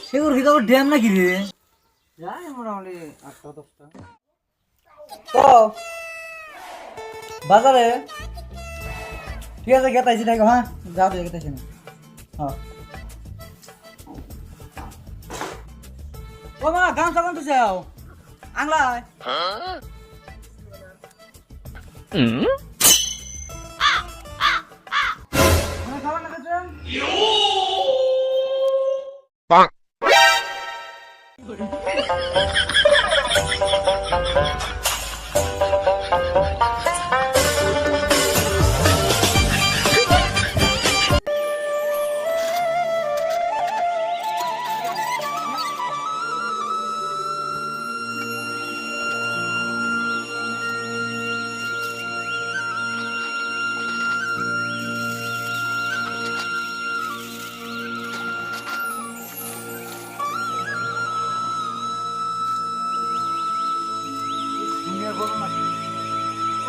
সেগুর ভিতর ড্যাম নাকি রে? যাই মোটামুটি 8-10টা। তো বাজারে ঠিক আছে গেতাইছি দেখো হ্যাঁ যাও তো গেতাইছি না হ্যাঁ ও মা গান সাগান তো যাও আংলায় মানে খাবার না খাচ্ছেন Bonk.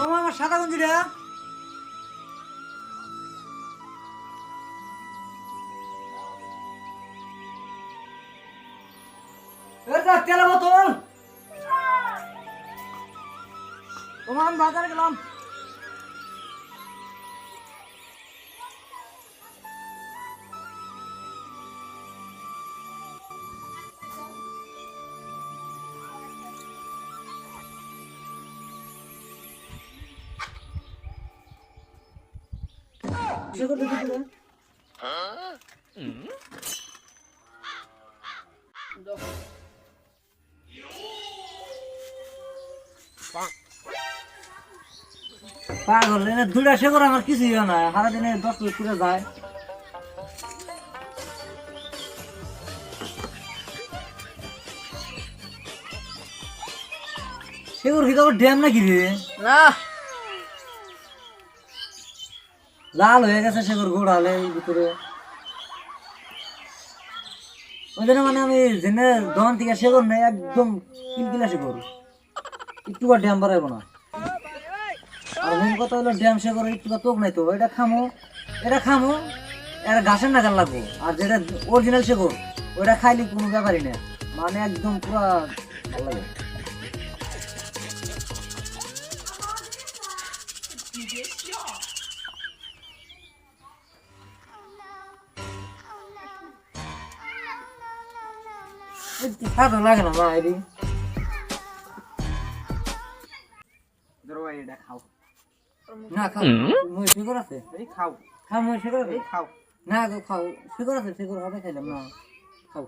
ও মামা সাদা গঞ্জি রে এটা তেল বোতল ও মামা বাজারে গেলাম সেগুলো দেখি তো পাগল এনে দুইটা সেগুলো আমার কিছুই হয় না সারাদিনে 10 মিনিট করে যায় সেগুর ভিতর ড্যাম নাকি রে না লাল হয়ে গেছে সেগুর গোড়ালে ভিতরে ওই জন্য মানে আমি জেনে দোকান থেকে সেগুর নেই একদম কিলকিলা সেগুর একটু আর ড্যাম বাড়াইবো না আর মেন কথা হলো ড্যাম সেগুর একটু তোক নাই তো এটা খামো এটা ঘাসের নাগাল লাগবো আর যেটা অরিজিনাল সেগুর ওইটা খাইলে কোনো ব্যাপারই না মানে একদম পুরা ভালো লাগে সাদা লাগে না মা এটি এটা খাও না খাও মই শিকর আছে এই খাও খাও মই শিকর আছে এই খাও না গো খাও শিকর আছে শিকর হবে খাইলাম না খাও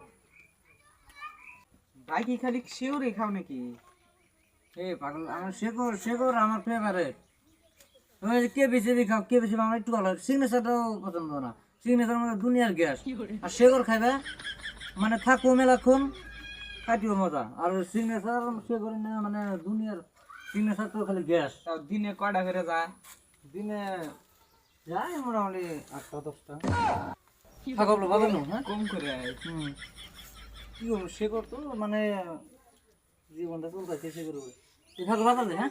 ভাই কি খালি শিওরে খাও নাকি এ পাগল আমার শিকর আমার ফেভারিট ওই যে কে বেশি খাও কে বেশি আমার একটু ভালো সিগনেচারটাও পছন্দ না সিগনেচার মানে দুনিয়ার গ্যাস আর শিকর খাইবে মানে থাকো মেলাক্ষণ খাইটিও মজা আর সিগনেচার শিকর মানে দুনিয়ার সিগনেচার তো খালি গ্যাস তাও দিনে কয়টা করে যায় দিনে যাই মোটামুটি 8-10টা থাকো ভালো না হ্যাঁ কম করে আয়। কি করবো সে করতো মানে জীবনটা চলতেছে সে করবো থাকো ভালো হ্যাঁ